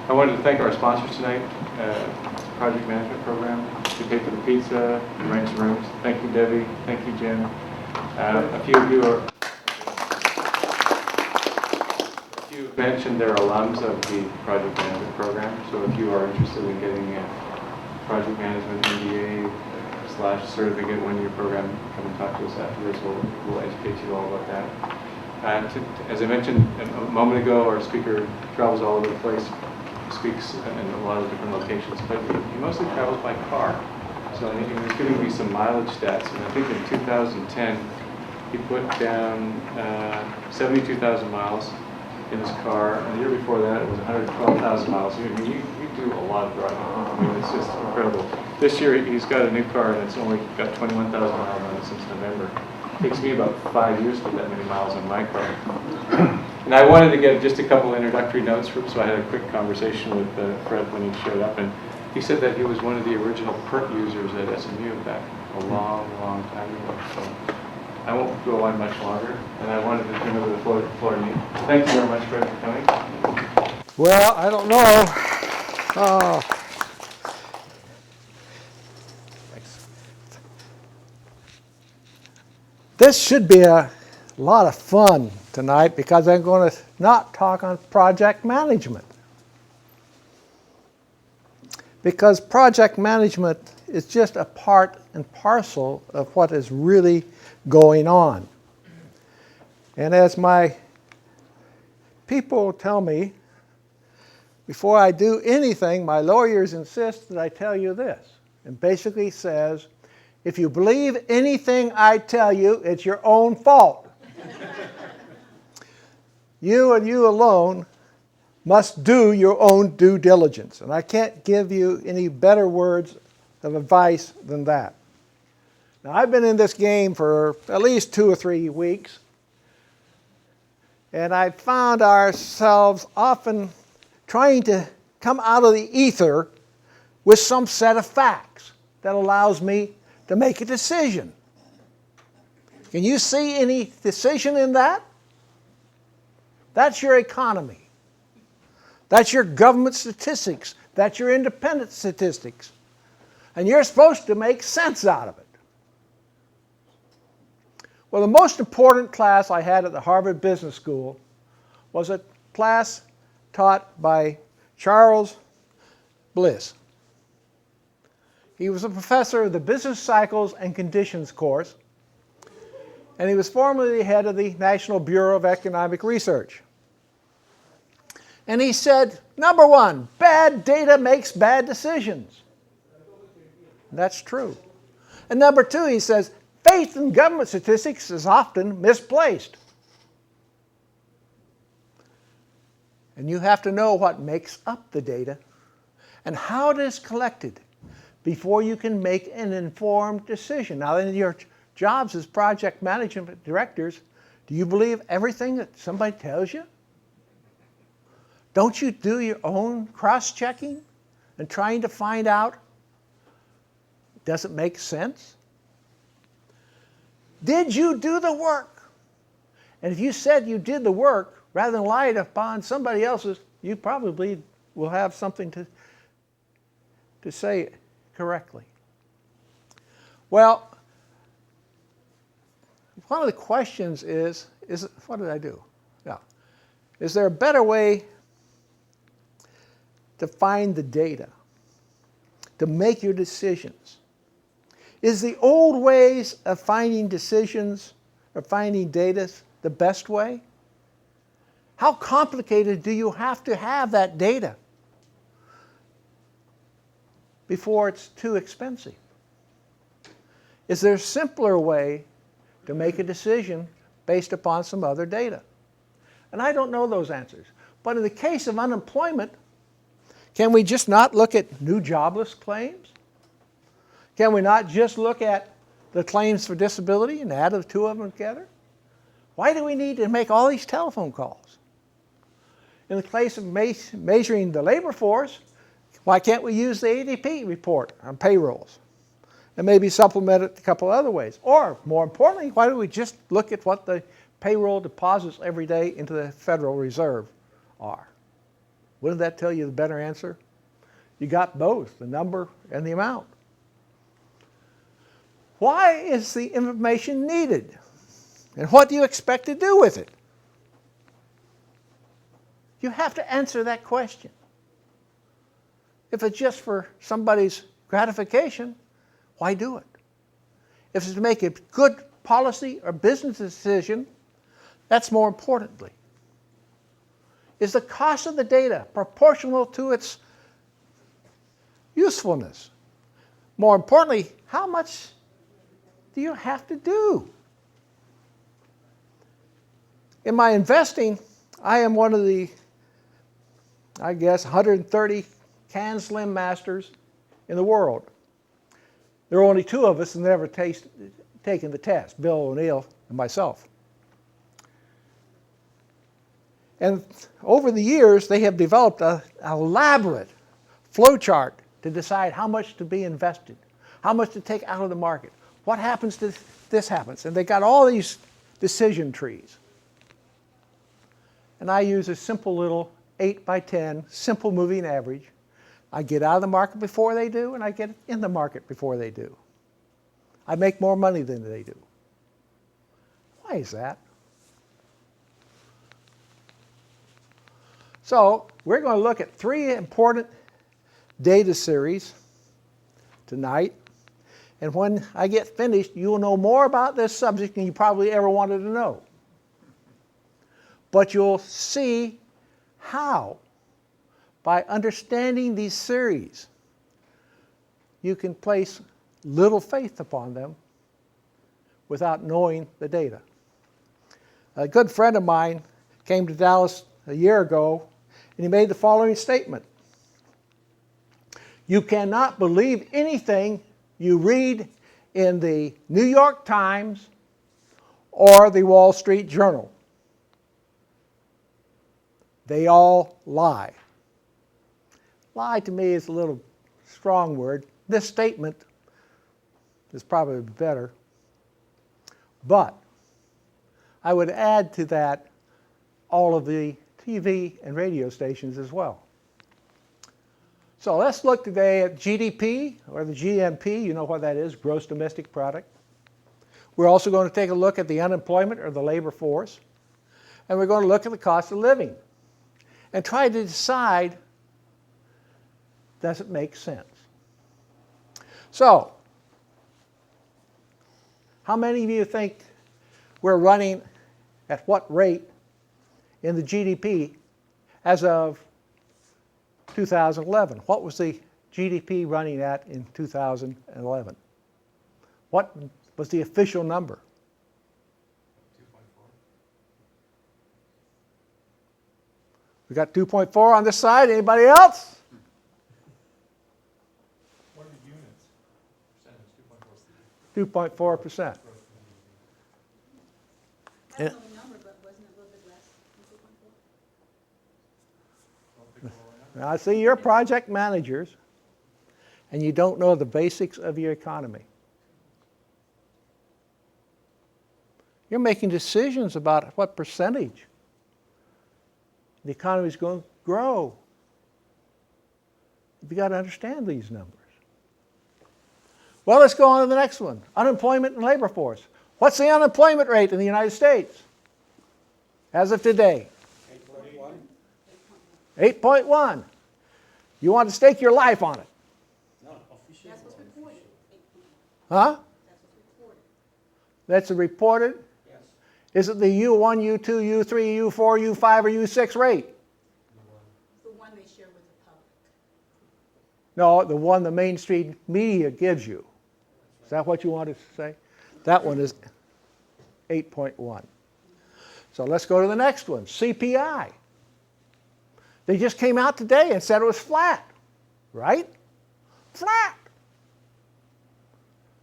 I wanted to thank our sponsors tonight, Project Management Program. We paid for the pizza, arranged rooms. Thank you, Debbie. Thank you, Jim. A few of you mentioned they're alums of the Project Management Program. So if you are interested in getting a Project Management MBA / certificate 1-year program, come and talk to us afterwards. We'll educate you all about that. As I mentioned a moment ago, our speaker travels all over the place, speaks in a lot of different locations, but he mostly travels by car. So he was giving me some mileage stats, and I think in 2010 he put down 72,000 miles in his car, and the year before that it was 112,000 miles. You do a lot of driving. I mean, it's just incredible. This year he's got a new car, and it's only got 21,000 miles on it since November. It takes me about 5 years to put that many miles on my car. And I wanted to get just a couple introductory notes from, so I had a quick conversation with Fred when he showed up, and he said that he was one of the original PERT users at SMU back a long, long time ago. So I won't go on much longer, and I wanted to turn over the floor to you. Thank you very much, Fred, for coming. Well, I don't know. This should be a lot of fun tonight because I'm going to not talk on project management. Because project management is just a part and parcel of what is really going on. And as my people tell me, before I do anything, my lawyers insist that I tell you this. And basically says, if you believe anything I tell you, it's your own fault. You and you alone must do your own due diligence. And I can't give you any better words of advice than that. Now, I've been in this game for at least 2 or 3 weeks, and I've found ourselves often trying to come out of the ether with some set of facts that allows me to make a decision. Can you see any decision in that? That's your economy. That's your government statistics. That's your independent statistics. And you're supposed to make sense out of it. Well, the most important class I had at the Harvard Business School was a class taught by Charles Bliss. He was a professor of the Business Cycles and Conditions course, and he was formerly the head of the National Bureau of Economic Research. And he said, number one, bad data makes bad decisions. And that's true. And number two, he says, faith in government statistics is often misplaced. And you have to know what makes up the data and how it is collected before you can make an informed decision. Now, in your jobs as project management directors, do you believe everything that somebody tells you? Don't you do your own cross-checking and trying to find out, does it make sense? Did you do the work? And if you said you did the work, rather than rely upon somebody else's, you probably will have something to say correctly. Well, one of the questions is what did I do? Yeah. Is there a better way to find the data, to make your decisions? Is the old ways of finding decisions or finding data the best way? How complicated do you have to have that data before it's too expensive? Is there a simpler way to make a decision based upon some other data? And I don't know those answers. But in the case of unemployment, can we just not look at new jobless claims? Can we not just look at the claims for disability and add the two of them together? Why do we need to make all these telephone calls? In the case of measuring the labor force, why can't we use the ADP report on payrolls and maybe supplement it a couple other ways? Or, more importantly, why don't we just look at what the payroll deposits every day into the Federal Reserve are? Wouldn't that tell you the better answer? You got both, the number and the amount. Why is the information needed? And what do you expect to do with it? You have to answer that question. If it's just for somebody's gratification, why do it? If it's to make a good policy or business decision, that's more importantly. Is the cost of the data proportional to its usefulness? More importantly, how much do you have to do? In my investing, I am one of the, I guess, 130 can slim masters in the world. There are only two of us that never taken the test, Bill O'Neill and myself. And over the years, they have developed an elaborate flow chart to decide how much to be invested, how much to take out of the market, what happens to this happens. And they got all these decision trees. And I use a simple little 8 by 10, simple moving average. I get out of the market before they do, and I get in the market before they do. I make more money than they do. Why is that? So we're going to look at 3 important data series tonight. And when I get finished, you'll know more about this subject than you probably ever wanted to know. But you'll see how, by understanding these series, you can place little faith upon them without knowing the data. A good friend of mine came to Dallas a year ago, and he made the following statement. You cannot believe anything you read in the New York Times or the Wall Street Journal. They all lie. Lie to me is a little strong word. This statement is probably better. But I would add to that all of the TV and radio stations as well. So let's look today at GDP, or the GMP. You know what that is, gross domestic product. We're also going to take a look at the unemployment, or the labor force. And we're going to look at the cost of living and try to decide, does it make sense? So, how many of you think we're running at what rate in the GDP as of 2011? What was the GDP running at in 2011? What was the official number? 2.4. We got 2.4 on this side. Anybody else? What are the units? Percentage, 2.4. 2.4%. I don't know the number, but wasn't it a little bit less than 2.4? Now, I see you're project managers, and you don't know the basics of your economy. You're making decisions about what percentage the economy is going to grow. You've got to understand these numbers. Well, let's go on to the next one. Unemployment and labor force. What's the unemployment rate in the United States as of today? 8.1. You want to stake your life on it? That's what's reported. Huh? That's what's reported. That's reported? Yes. Is it the U1, U2, U3, U4, U5, or U6 rate? It's the one they share with the public. No, the one the mainstream media gives you. Is that what you wanted to say? That one is 8.1. So let's go to the next one, CPI. They just came out today and said it was flat, right? Flat.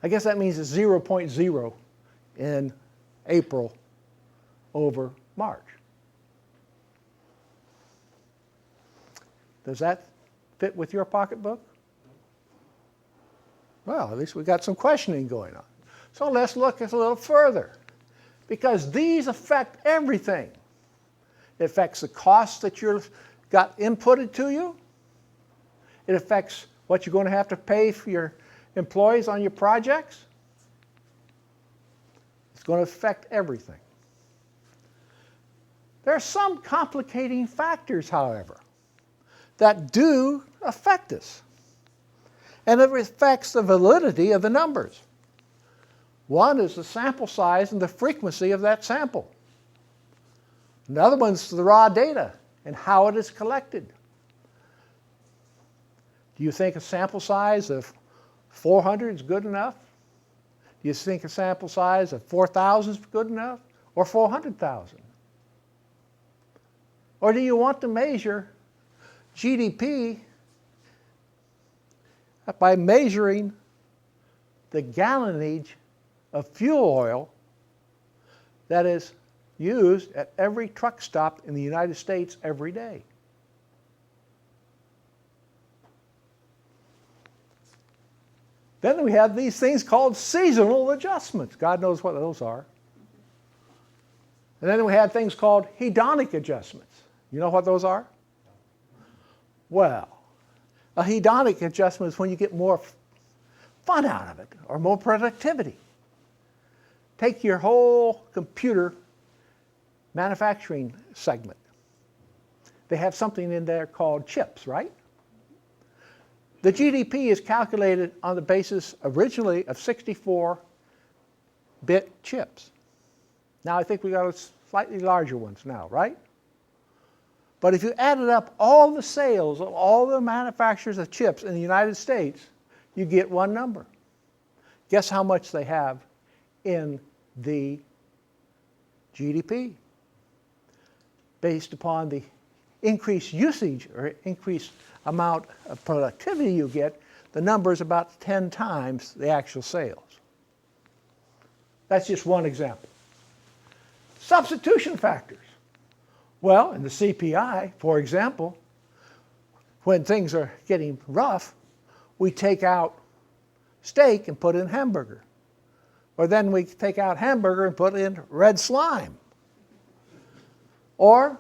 I guess that means it's 0.0 in April over March. Does that fit with your pocketbook? Well, at least we got some questioning going on. So let's look a little further, because these affect everything. It affects the costs that you're got inputted to you. It affects what you're going to have to pay for your employees on your projects. It's going to affect everything. There are some complicating factors, however, that do affect us. And it affects the validity of the numbers. One is the sample size and the frequency of that sample. Another one's the raw data and how it is collected. Do you think a sample size of 400 is good enough? Do you think a sample size of 4,000 is good enough? Or 400,000? Or do you want to measure GDP by measuring the gallonage of fuel oil that is used at every truck stop in the United States every day? Then we have these things called seasonal adjustments. God knows what those are. And then we have things called hedonic adjustments. You know what those are? Well, a hedonic adjustment is when you get more fun out of it or more productivity. Take your whole computer manufacturing segment. They have something in there called chips, right? The GDP is calculated on the basis originally of 64-bit chips. Now I think we got slightly larger ones now, right? But if you added up all the sales of all the manufacturers of chips in the United States, you get one number. Guess how much they have in the GDP? Based upon the increased usage or increased amount of productivity you get, the number is about 10 times the actual sales. That's just one example. Substitution factors. Well, in the CPI, for example, when things are getting rough, we take out steak and put in hamburger. Or then we take out hamburger and put in red slime. Or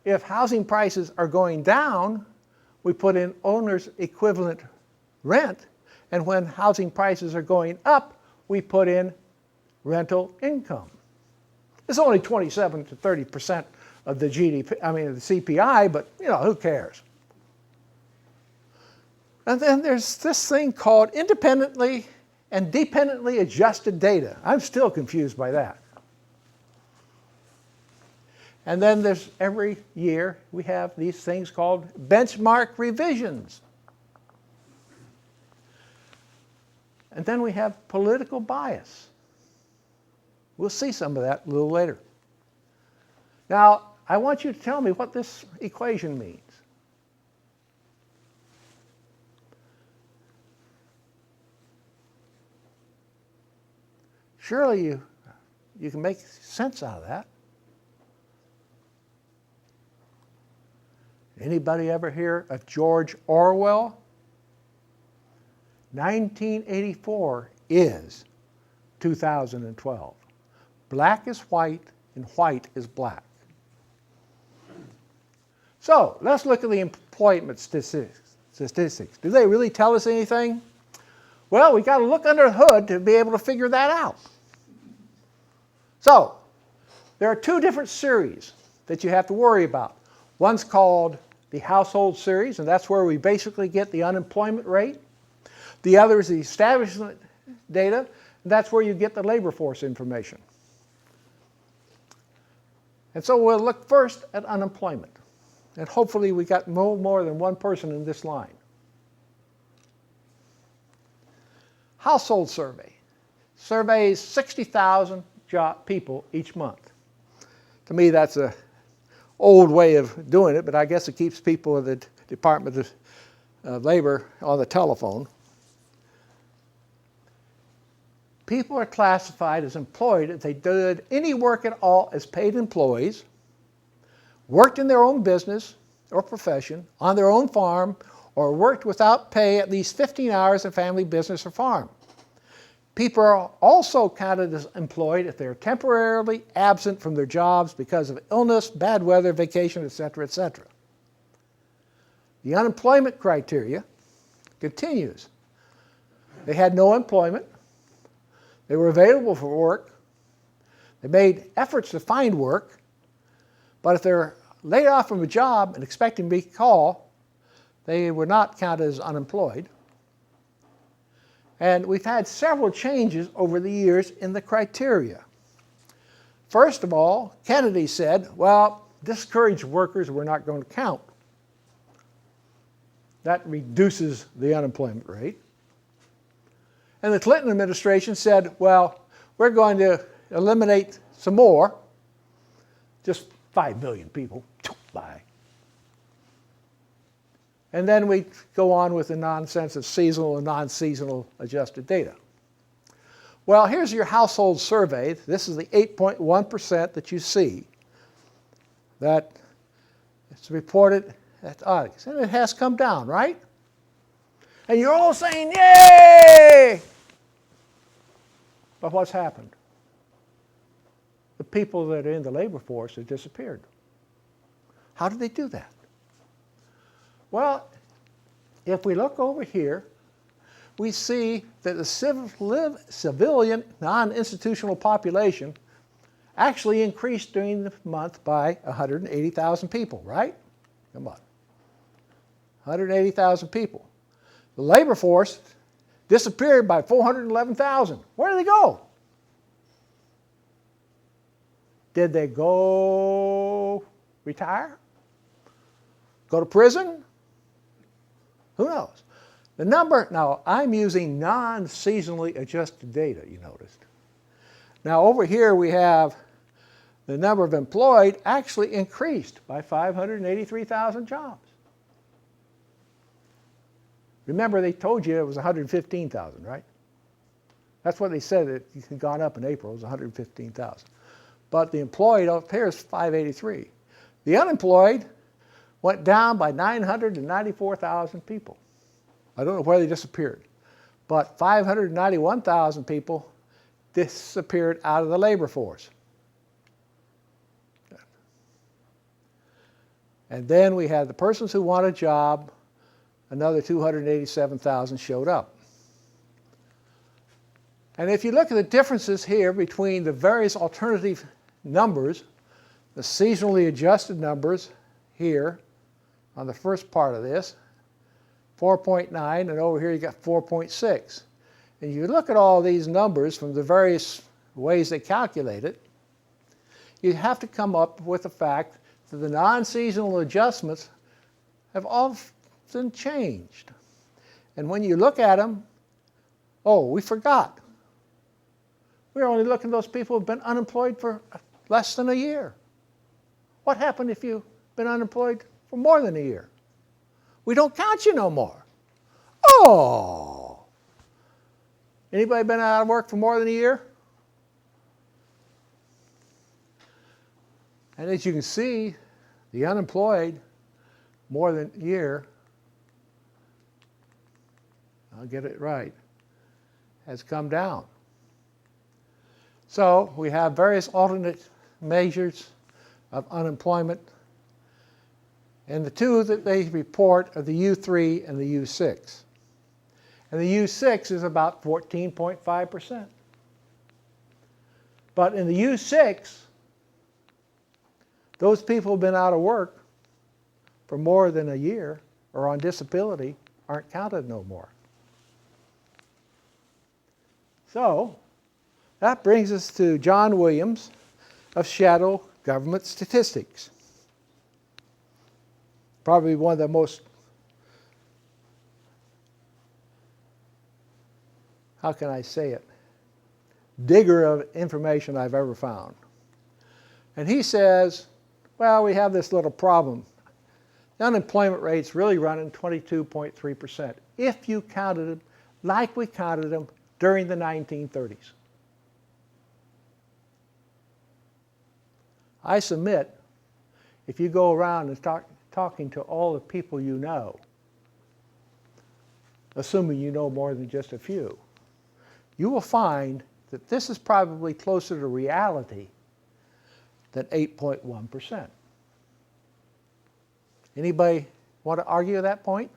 if housing prices are going down, we put in owner's equivalent rent. And when housing prices are going up, we put in rental income. It's only 27 to 30% of the GDP, I mean, the CPI, but you know, who cares? And then there's this thing called independently and dependently adjusted data. I'm still confused by that. And then there's every year we have these things called benchmark revisions. And then we have political bias. We'll see some of that a little later. Now, I want you to tell me what this equation means. Surely you can make sense out of that. Anybody ever hear of George Orwell? 1984 is 2012. Black is white and white is black. So let's look at the employment statistics. Do they really tell us anything? Well, we got to look under the hood to be able to figure that out. So there are two different series that you have to worry about. One's called the household series, and that's where we basically get the unemployment rate. The other is the establishment data, and that's where you get the labor force information. And so we'll look first at unemployment. And hopefully we got no more than one person in this line. Household survey. Surveys 60,000 people each month. To me, that's an old way of doing it, but I guess it keeps people in the Department of Labor on the telephone. People are classified as employed if they did any work at all as paid employees, worked in their own business or profession, on their own farm, or worked without pay at least 15 hours in family business or farm. People are also counted as employed if they're temporarily absent from their jobs because of illness, bad weather, vacation, etc., etc. The unemployment criteria continues. They had no employment. They were available for work. They made efforts to find work. But if they're laid off from a job and expecting to be called, they were not counted as unemployed. And we've had several changes over the years in the criteria. First of all, Kennedy said, well, discouraged workers we're not going to count. That reduces the unemployment rate. And the Clinton administration said, well, we're going to eliminate some more, just 5 million people, bye. And then we go on with the nonsense of seasonal and non-seasonal adjusted data. Well, here's your household survey. This is the 8.1% that you see that it's reported at August. And it has come down, right? And you're all saying, yay! But what's happened? The people that are in the labor force have disappeared. How did they do that? Well, if we look over here, we see that the civilian non-institutional population actually increased during the month by 180,000 people, right? Come on. 180,000 people. The labor force disappeared by 411,000. Where did they go? Did they go retire? Go to prison? Who knows? The number, now I'm using non-seasonally adjusted data, you noticed. Now over here we have the number of employed actually increased by 583,000 jobs. Remember they told you it was 115,000, right? That's what they said, it had gone up in April, it was 115,000. But the employed up here is 583. The unemployed went down by 994,000 people. I don't know where they disappeared. But 591,000 people disappeared out of the labor force. And then we had the persons who want a job, another 287,000 showed up. And if you look at the differences here between the various alternative numbers, the seasonally adjusted numbers here on the first part of this, 4.9, and over here you got 4.6. And you look at all these numbers from the various ways they calculate it, you have to come up with the fact that the non-seasonal adjustments have often changed. And when you look at them, oh, we forgot. We're only looking at those people who have been unemployed for less than a year. What happened if you've been unemployed for more than a year? We don't count you no more. Oh! Anybody been out of work for more than a year? And as you can see, the unemployed more than a year, I'll get it right, has come down. So we have various alternate measures of unemployment. And the two that they report are the U3 and the U6. And the U6 is about 14.5%. But in the U6, those people who have been out of work for more than a year or on disability aren't counted no more. So that brings us to John Williams of Shadow Government Statistics. Probably one of the most, how can I say it, digger of information I've ever found. And he says, well, we have this little problem. The unemployment rate's really running 22.3% if you counted them like we counted them during the 1930s. I submit, if you go around and start talking to all the people you know, assuming you know more than just a few, you will find that this is probably closer to reality than 8.1%. Anybody Want to argue that point?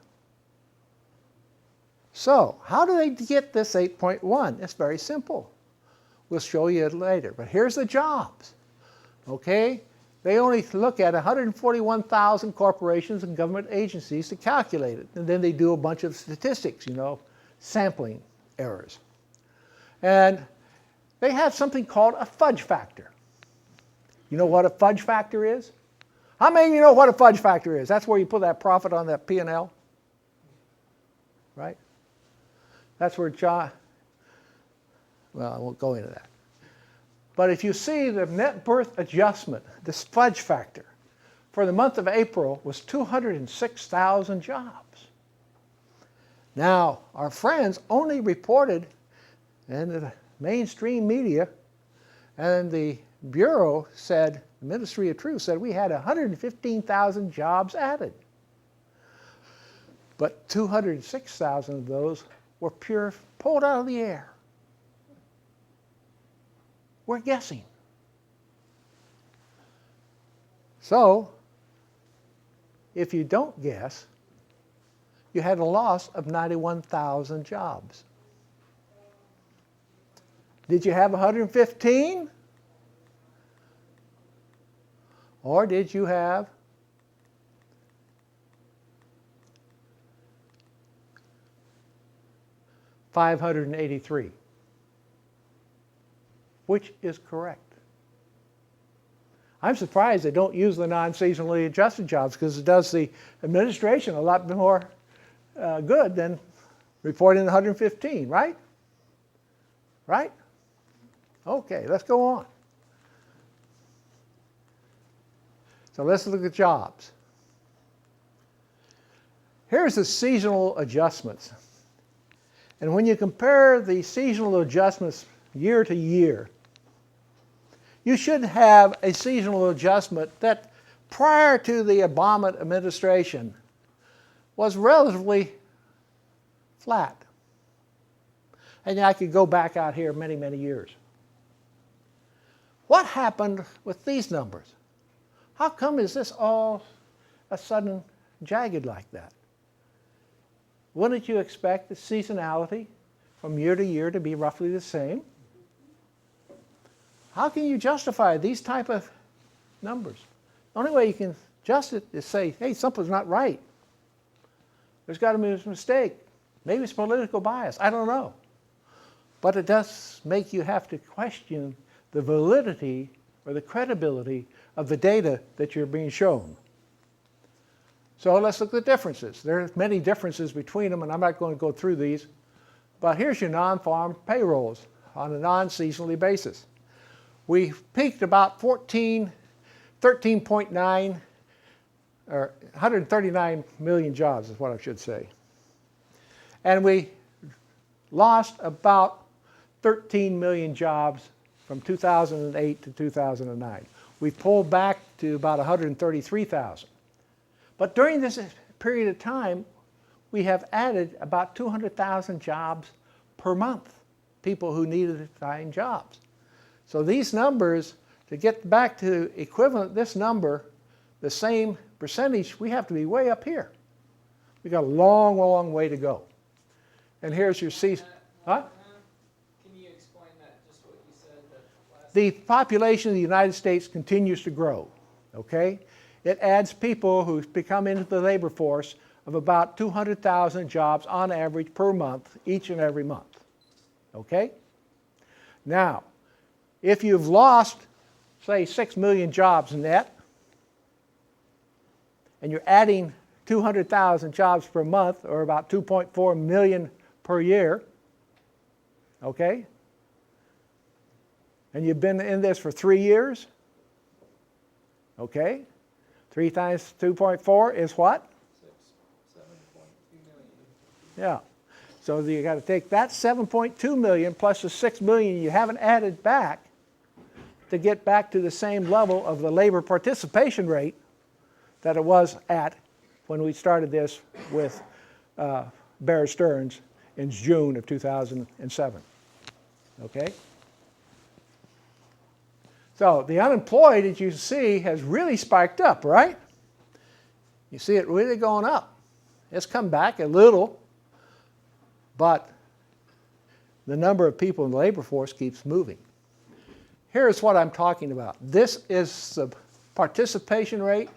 So, how do they get this 8.1? It's very simple. We'll show you it later. But here's the jobs. Okay? They only look at 141,000 corporations and government agencies to calculate it. And then they do a bunch of statistics, sampling errors. And they have something called a fudge factor. You know what a fudge factor is? How many of you know what a fudge factor is? That's where you put that profit on that P&L. Right? That's where well, I won't go into that. But if you see the net birth adjustment, this fudge factor, for the month of April was 206,000 jobs. Now, our friends only reported, and the mainstream media and the Bureau said, the Ministry of Truth said we had 115,000 jobs added. But 206,000 of those were pure pulled out of the air. We're guessing. So, if you don't guess, you had a loss of 91,000 jobs. Did you have 115? Or did you have 583? Which is correct? I'm surprised they don't use the non-seasonally adjusted jobs because it does the administration a lot more good than reporting 115, right? Right? Okay, let's go on. So let's look at jobs. Here's the seasonal adjustments. And when you compare the seasonal adjustments year to year, you should have a seasonal adjustment that prior to the Obama administration was relatively flat. And I could go back out here many, many years. What happened with these numbers? How come is this all a sudden jagged like that? Wouldn't you expect the seasonality from year to year to be roughly the same? How can you justify these type of numbers? The only way you can adjust it is say, hey, something's not right. There's got to be a mistake. Maybe it's political bias. I don't know. But it does make you have to question the validity or the credibility of the data that you're being shown. So let's look at the differences. There are many differences between them, and I'm not going to go through these. But here's your non-farm payrolls on a non-seasonally basis. We peaked about 13.9, or 139 million jobs is what I should say. And we lost about 13 million jobs from 2008 to 2009. We pulled back to about 133,000. But during this period of time, we have added about 200,000 jobs per month, people who needed to find jobs. So these numbers, to get back to equivalent this number, the same percentage, we have to be way up here. We got a long, long way to go. And here's your season. Huh? Can you explain that, just what you said? The population of the United States continues to grow, okay? It adds people who become into the labor force of about 200,000 jobs on average per month, each and every month, okay? Now, if you've lost, say, 6 million jobs net, and you're adding 200,000 jobs per month, or about 2.4 million per year, okay? And you've been in this for 3 years, okay? 3 times 2.4 is what? 7.2 million. Yeah. So you got to take that 7.2 million plus the 6 million you haven't added back to get back to the same level of the labor participation rate that it was at when we started this with Bear Stearns in June of 2007. Okay? So the unemployed, as you see, has really spiked up, right? You see it really going up. It's come back a little, but the number of people in the labor force keeps moving. Here's what I'm talking about. This is the participation rate.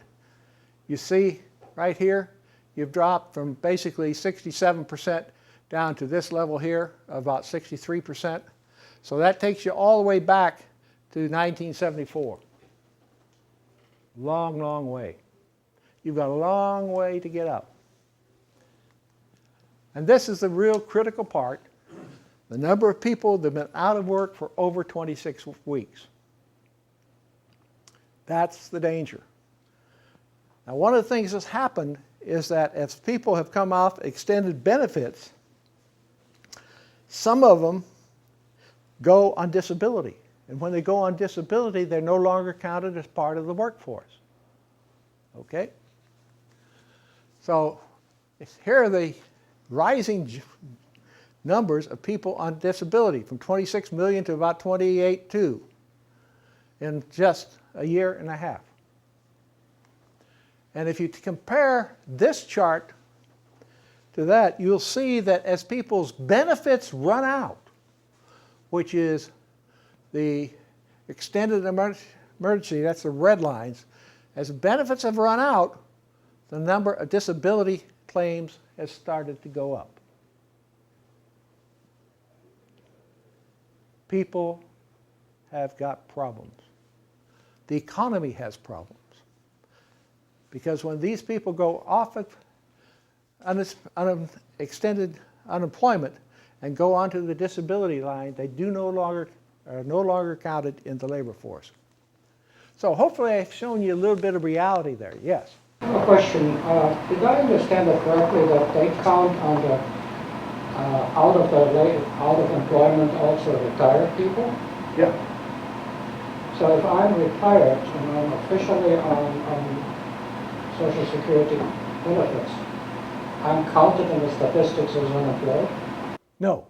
You see right here, you've dropped from basically 67% down to this level here, about 63%. So that takes you all the way back to 1974. Long, long way. You've got a long way to get up. And this is the real critical part. The number of people that have been out of work for over 26 weeks. That's the danger. Now, one of the things that's happened is that as people have come off extended benefits, some of them go on disability. And when they go on disability, they're no longer counted as part of the workforce. Okay? So here are the rising numbers of people on disability, from 26 million to about 28.2 in just a year and a half. And if you compare this chart to that, you'll see that as people's benefits run out, which is the extended emergency, that's the red lines, as benefits have run out, the number of disability claims has started to go up. People have got problems. The economy has problems. Because when these people go off of extended unemployment and go onto the disability line, they are no longer counted in the labor force. So hopefully I've shown you a little bit of reality there. Yes? I have a question. Did I understand it correctly that they count on the out of employment also retired people? Yeah. So if I'm retired and I'm officially on Social Security benefits, I'm counted in the statistics as unemployed? No.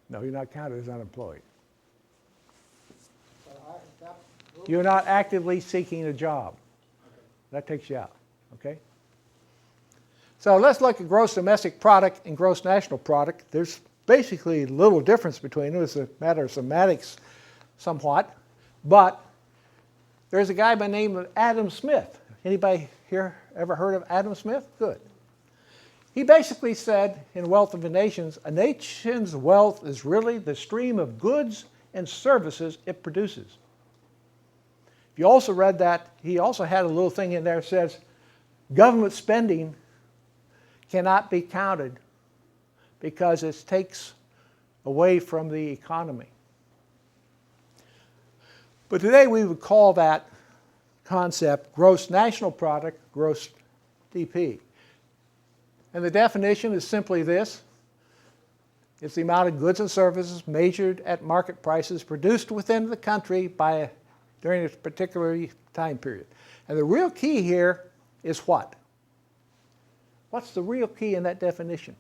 No, you're not counted as unemployed. You're not actively seeking a job. That takes you out, okay? So let's look at gross domestic product and gross national product. There's basically little difference between them. It's a matter of semantics somewhat. But there's a guy by the name of Adam Smith. Anybody here ever heard of Adam Smith? Good. He basically said in Wealth of the Nations, a nation's wealth is really the stream of goods and services it produces. If you also read that, he also had a little thing in there that says government spending cannot be counted because it takes away from the economy. But today we would call that concept gross national product, gross DP. And the definition is simply this. It's the amount of goods and services measured at market prices produced within the country during a particular time period. And the real key here is what? What's the real key in that definition?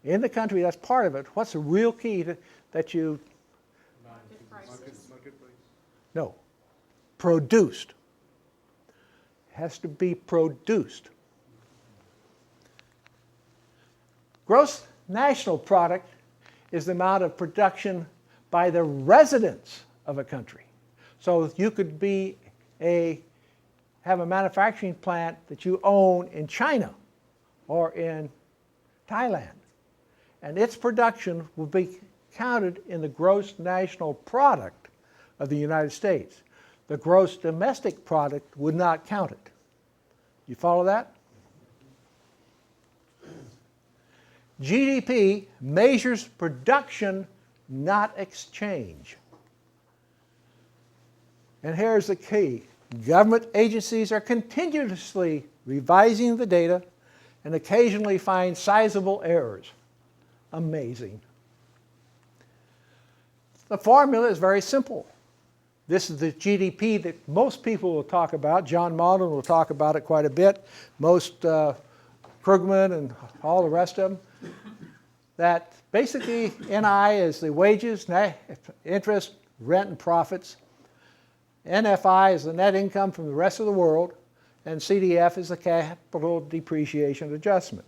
In the country, that's part of it. What's the real key that you... No. Produced. It has to be produced. Gross national product is the amount of production by the residents of a country. So you could have a manufacturing plant that you own in China or in Thailand, and its production will be counted in the gross national product of the United States. The gross domestic product would not count it. You follow that? GDP measures production, not exchange. And here's the key. Government agencies are continuously revising the data and occasionally find sizable errors. Amazing. The formula is very simple. This is the GDP that most people will talk about. John Malden will talk about it quite a bit. Most Krugman and all the rest of them. That basically NI is the wages, interest, rent, and profits. NFI is the net income from the rest of the world, and CDF is the capital depreciation adjustment.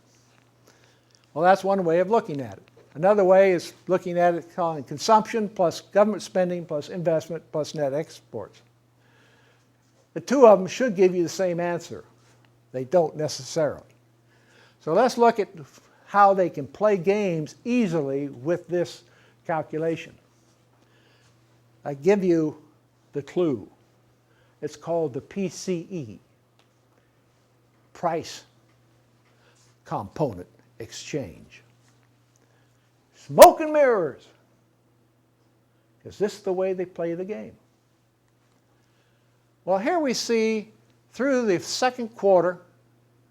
Well, that's one way of looking at it. Another way is looking at it calling consumption plus government spending plus investment plus net exports. The two of them should give you the same answer. They don't necessarily. So let's look at how they can play games easily with this calculation. I give you the clue. It's called the PCE, Price Component Exchange. Smoke and mirrors, because this is the way they play the game. Well, here we see through the second quarter,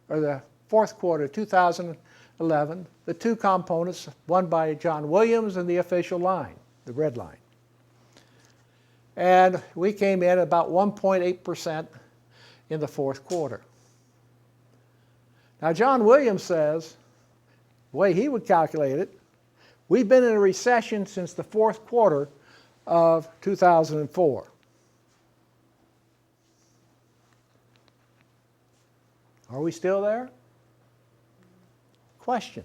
or the fourth quarter, 2011, the two components, one by John Williams and the official line, the red line. And we came in about 1.8% in the fourth quarter. Now, John Williams says, the way he would calculate it, we've been in a recession since the fourth quarter of 2004. Are we still there? Question.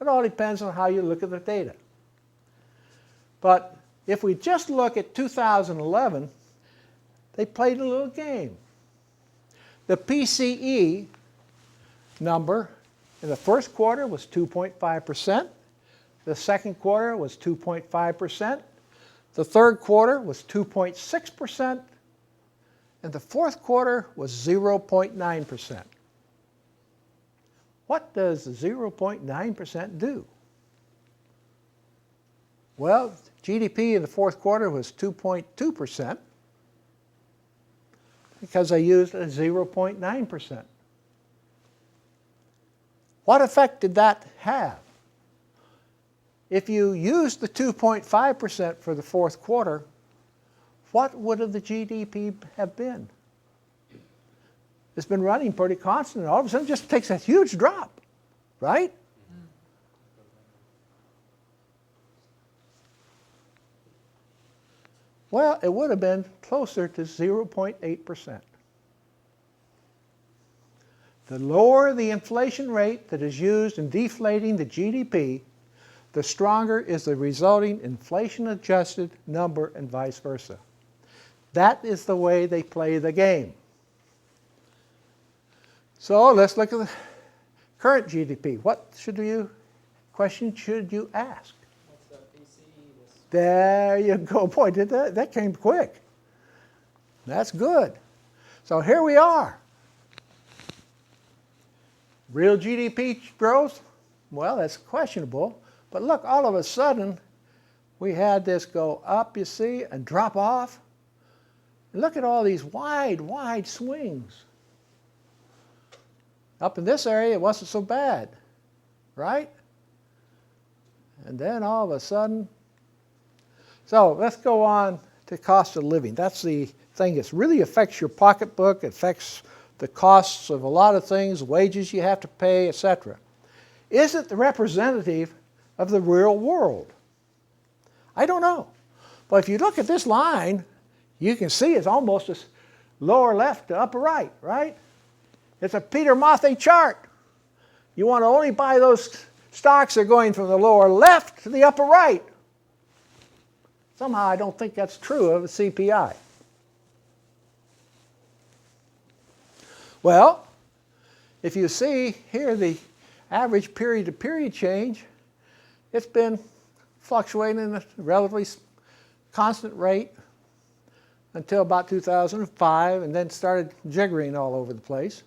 It all depends on how you look at the data. But if we just look at 2011, they played a little game. The PCE number in the first quarter was 2.5%. The second quarter was 2.5%. The third quarter was 2.6%. And the fourth quarter was 0.9%. What does the 0.9% do? Well, GDP in the fourth quarter was 2.2% because I used a 0.9%. What effect did that have? If you used the 2.5% for the fourth quarter, what would the GDP have been? It's been running pretty constant, and all of a sudden it just takes a huge drop, right? Well, it would have been closer to 0.8%. The lower the inflation rate that is used in deflating the GDP, the stronger is the resulting inflation-adjusted number and vice versa. That is the way they play the game. So let's look at the current GDP. What question should you ask? What's the PCE? There you go. Boy, that came quick. That's good. So here we are. Real GDP growth? Well, that's questionable. But look, all of a sudden, we had this go up, you see, and drop off. And look at all these wide, wide swings. Up in this area, it wasn't so bad, right? And then all of a sudden, so let's go on to cost of living. That's the thing that really affects your pocketbook, affects the costs of a lot of things, wages you have to pay, etc. Is it the representative of the real world? I don't know. But if you look at this line, you can see it's almost as lower left to upper right, right? It's a Peter Mothe chart. You want to only buy those stocks that are going from the lower left to the upper right. Somehow I don't think that's true of the CPI. Well, if you see here the average period-to-period change, it's been fluctuating at a relatively constant rate until about 2005, and then started jiggering all over the place.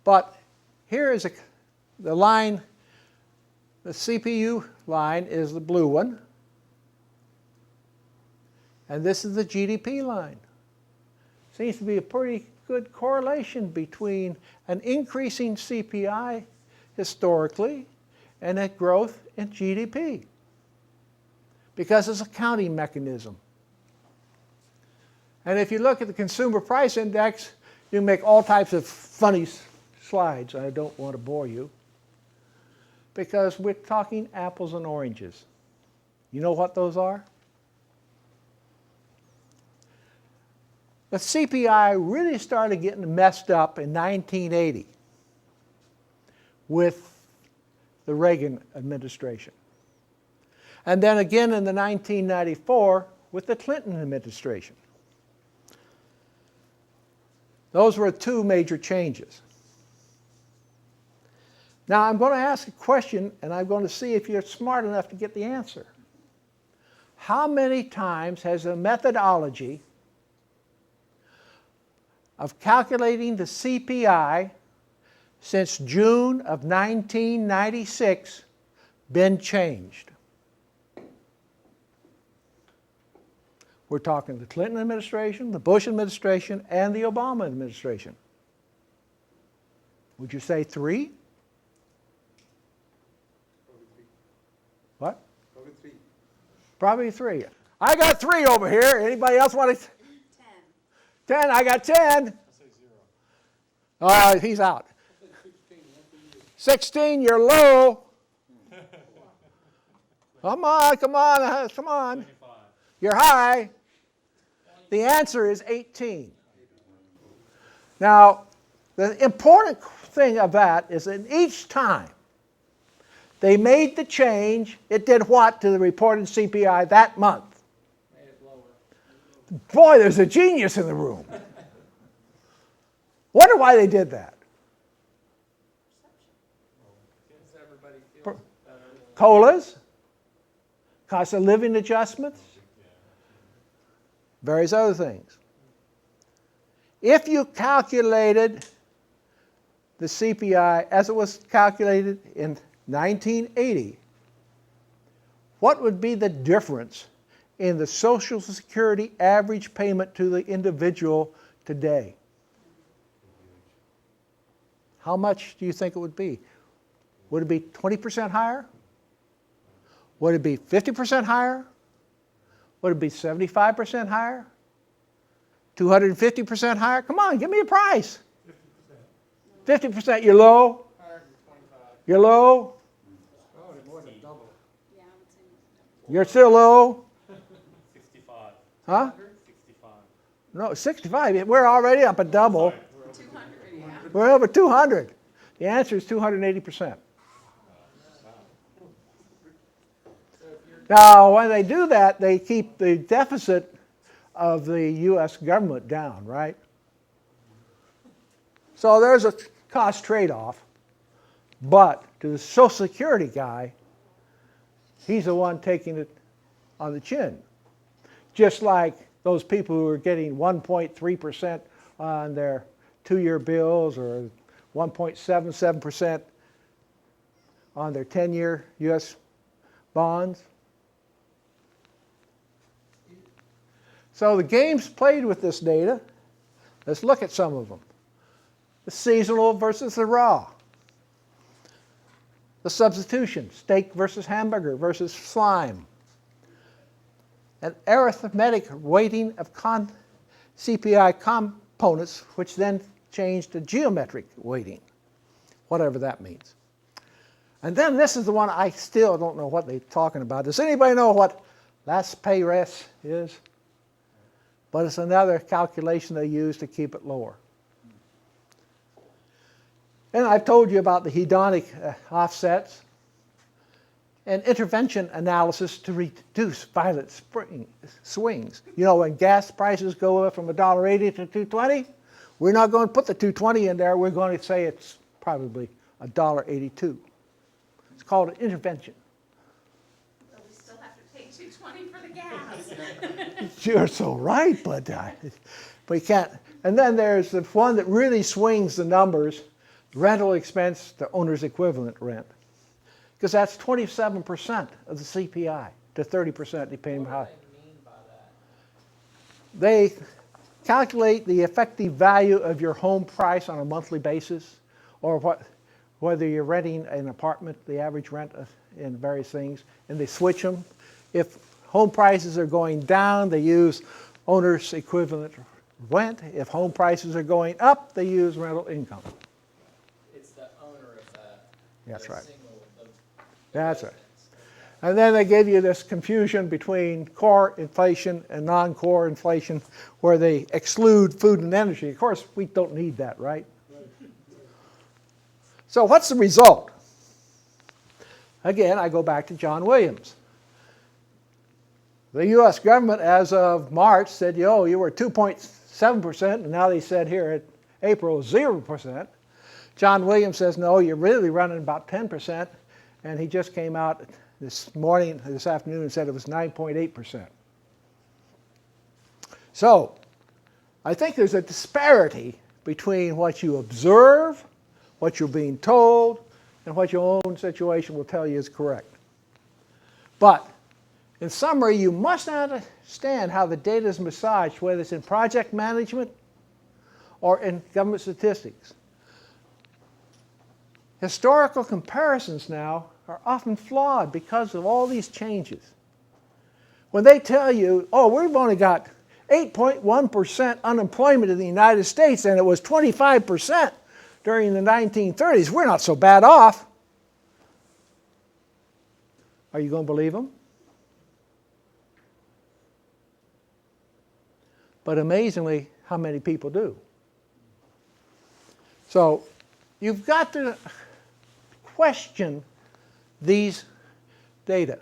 But here is the line, the CPU line is the blue one, and this is the GDP line. Seems to be a pretty good correlation between an increasing CPI historically and a growth in GDP, because it's a counting mechanism. And if you look at the consumer price index, you can make all types of funny slides. I don't want to bore you, because we're talking apples and oranges. You know what those are? The CPI really started getting messed up in 1980 with the Reagan administration. And then again in the 1994 with the Clinton administration. Those were two major changes. Now I'm going to ask a question and I'm going to see if you're smart enough to get the answer. How many times has the methodology of calculating the CPI since June of 1996 been changed? We're talking the Clinton administration, the Bush administration, and the Obama administration. Would you say 3? What? Probably 3. Probably 3. I got 3 over here. Anybody else want to? 10. 10. I got 10. I say 0. He's out. 16, you're low. Come on, come on, come on. 25. You're high. The answer is 18. Now, the important thing of that is that each time they made the change, it did what to the reported CPI that month? Made it lower. Boy, there's a genius in the room. Wonder why they did that. Because everybody feels better. COLAs, cost of living adjustments, various other things. If you calculated the CPI as it was calculated in 1980, what would be the difference in the Social Security average payment to the individual today? How much do you think it would be? Would it be 20% higher? Would it be 50% higher? Would it be 75% higher? 250% higher? Come on, give me a price. 50%. 50%, you're low? 125. You're low? Oh, more than double. Yeah, I would say You're still low? 65. Huh? 65. No, 65. We're already up a double. 200, yeah. We're over 200. The answer is 280%. Now, when they do that, they keep the deficit of the U.S. government down, right? So there's a cost trade-off. But to the Social Security guy, he's the one taking it on the chin. Just like those people who are getting 1.3% on their 2-year bills or 1.77% on their 10-year U.S. bonds. So the games played with this data, let's look at some of them. The seasonal versus the raw. The substitution, steak versus hamburger versus slime. An arithmetic weighting of CPI components, which then changed to geometric weighting, whatever that means. And then this is the one I still don't know what they're talking about. Does anybody know what last pay res is? But it's another calculation they use to keep it lower. And I've told you about the hedonic offsets and intervention analysis to reduce violent swings. You know, when gas prices go up from $1.80 to $2.20, we're not going to put the $2.20 in there. We're going to say it's probably $1.82. It's called an intervention. But we still have to pay $2.20 for the gas. You're so right, but you can't. And then there's the one that really swings the numbers, rental expense to owner's equivalent rent. Because that's 27% of the CPI to 30%, depending on how. What do they mean by that? They calculate the effective value of your home price on a monthly basis, or whether you're renting an apartment, the average rent in various things, and they switch them. If home prices are going down, they use owner's equivalent rent. If home prices are going up, they use rental income. It's the owner of that. That's the right. single, the That's right. residence. And then they give you this confusion between core inflation and non-core inflation, where they exclude food and energy. Of course, we don't need that, right? So what's the result? Again, I go back to John Williams. The U.S. government, as of March, said, yo, you were 2.7%, and now they said here at April, 0%. John Williams says, no, you're really running about 10%, and he just came out this afternoon, and said it was 9.8%. So, I think there's a disparity between what you observe, what you're being told, and what your own situation will tell you is correct. But, in summary, you must understand how the data is massaged, whether it's in project management or in government statistics. Historical comparisons now are often flawed because of all these changes. When they tell you, oh, we've only got 8.1% unemployment in the United States and it was 25% during the 1930s, we're not so bad off. Are you going to believe them? But amazingly, how many people do? So you've got to question these data.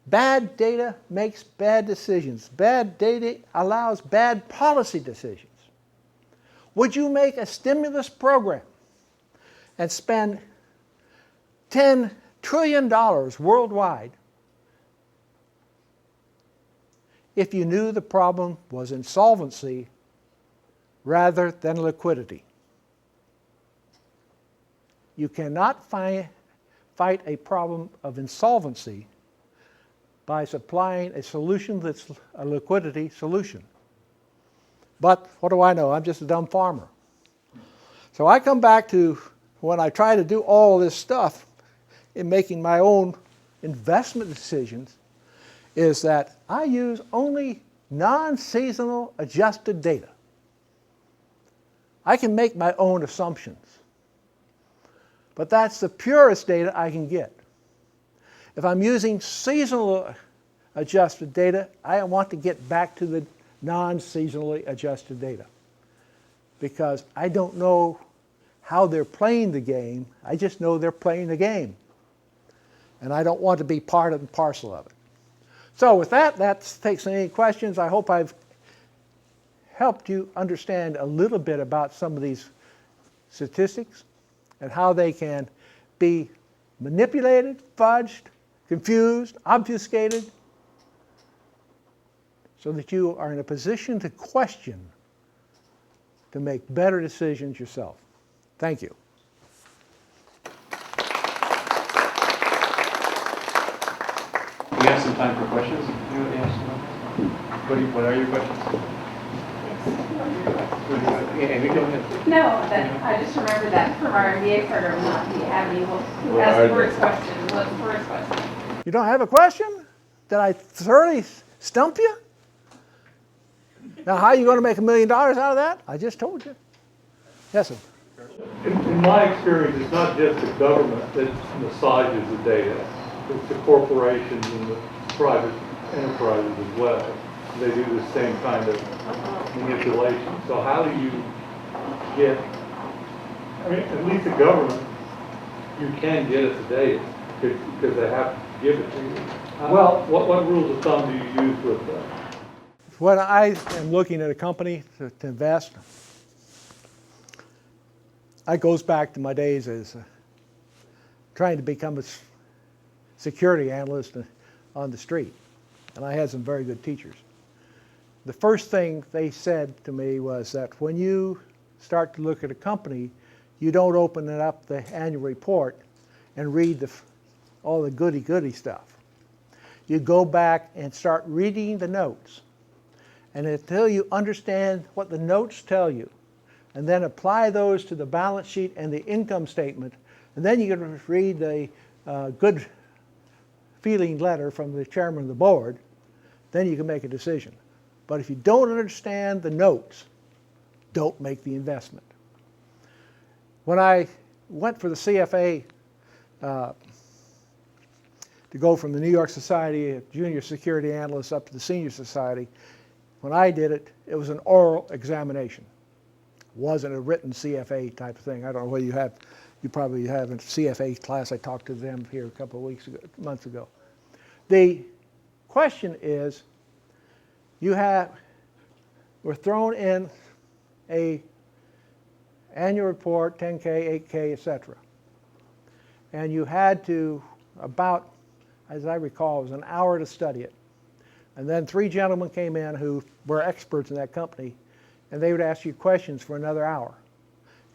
Bad data makes bad decisions. Bad data allows bad policy decisions. Would you make a stimulus program and spend $10 trillion worldwide if you knew the problem was insolvency rather than liquidity? You cannot fight a problem of insolvency by supplying a solution that's a liquidity solution. But what do I know? I'm just a dumb farmer. So I come back to when I try to do all this stuff in making my own investment decisions, is that I use only non-seasonal adjusted data. I can make my own assumptions, but that's the purest data I can get. If I'm using seasonal adjusted data, I want to get back to the non-seasonally adjusted data, because I don't know how they're playing the game. I just know they're playing the game, and I don't want to be part and parcel of it. So with that takes any questions. I hope I've helped you understand a little bit about some of these statistics and how they can be manipulated, fudged, confused, obfuscated, so that you are in a position to question, to make better decisions yourself. Thank you. We have some time for questions. Anybody have some? What are your questions? Yeah, Amy, go ahead. No, that, I just remembered that from our MBA program, not the Abby will What ask are the first they? question. What's the first question? You don't have a question? Did I thoroughly stump you? Now, how are you going to make $1 million out of that? I just told you. Yes, sir. In my experience, it's not just the government that massages the data. It's the corporations and the private enterprises as well. They do the same kind of manipulation. So how do you get, I mean, at least the government, you can get at the data because they have to give it to you. Well, what rules of thumb do you use with that? When I am looking at a company to invest, it goes back to my days as trying to become a security analyst on the street. And I had some very good teachers. The first thing they said to me was that when you start to look at a company, you don't open it up the annual report and read all the goody stuff. You go back and start reading the notes. And until you understand what the notes tell you, and then apply those to the balance sheet and the income statement, and then you can read the good feeling letter from the chairman of the board, then you can make a decision. But if you don't understand the notes, don't make the investment. When I went for the CFA to go from the New York Society of Junior Security Analysts up to the Senior Society. When I did it, it was an oral examination. It wasn't a written CFA type of thing. I don't know whether you probably have a CFA class. I talked to them here a couple of months ago. The question is, we're thrown in a annual report, 10K, 8K, etc. And you had to, about, as I recall, it was an hour to study it. And then 3 gentlemen came in who were experts in that company, and they would ask you questions for another hour.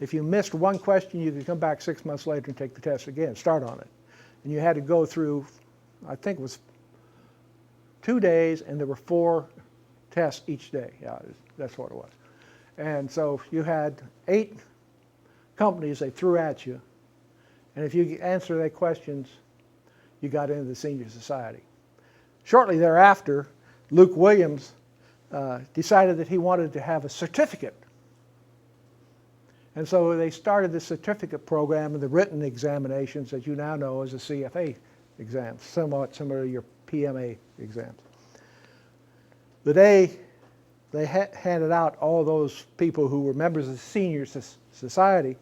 If you missed one question, you could come back 6 months later and take the test again, start on it. And you had to go through, I think it was 2 days, and there were 4 tests each day. Yeah, that's what it was. And so you had 8 companies they threw at you, and if you answer their questions, you got into the Senior Society. Shortly thereafter, Luke Williams decided that he wanted to have a certificate. And so they started the certificate program and the written examinations that you now know as a CFA exam, somewhat similar to your PMA exams. The day they handed out all those people who were members of the Senior Society,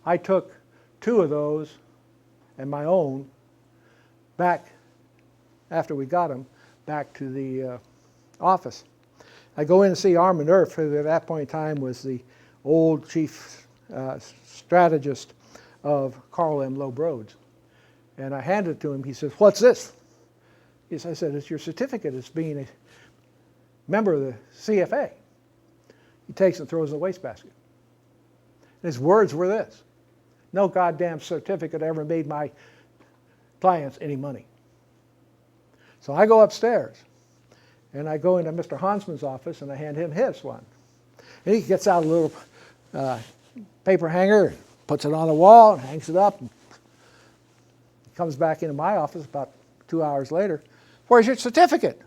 I took 2 of those and my own back, after we got them, back to the office. I go in and see Armin Erf, who at that point in time was the old chief strategist of Carl M. Loeb Rhodes. And I handed it to him. He says, "What's this?" I said, "It's your certificate as being a member of the CFA." He takes it and throws it in the wastebasket. And his words were this: "No goddamn certificate ever made my clients any money." So I go upstairs, and I go into Mr. Hansman's office, and I hand him his one. And he gets out a little paper hanger, puts it on the wall, and hangs it up. And he comes back into my office about 2 hours later. "Where's your certificate?"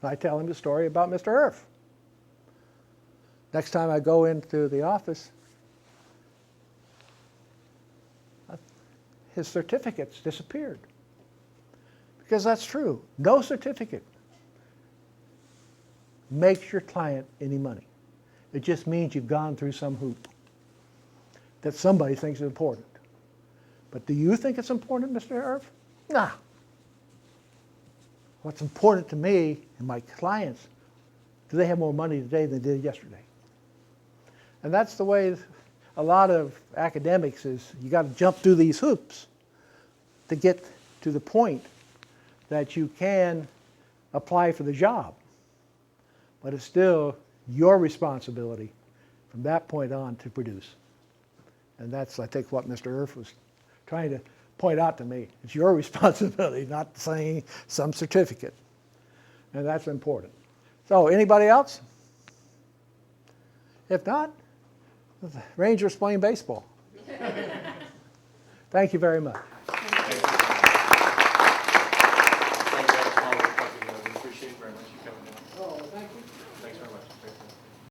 And I tell him the story about Mr. Erf. Next time I go into the office, his certificates disappeared. Because that's true. No certificate makes your client any money. It just means you've gone through some hoop that somebody thinks is important. But do you think it's important, Mr. Erf? Nah. What's important to me and my clients, do they have more money today than they did yesterday? And that's the way a lot of academics is. You got to jump through these hoops to get to the point that you can apply for the job. But it's still your responsibility from that point on to produce. And that's, I think, what Mr. Erf was trying to point out to me. It's your responsibility, not saying some certificate. And that's important. So, anybody else? If not, the Rangers playing baseball. Thank you very much.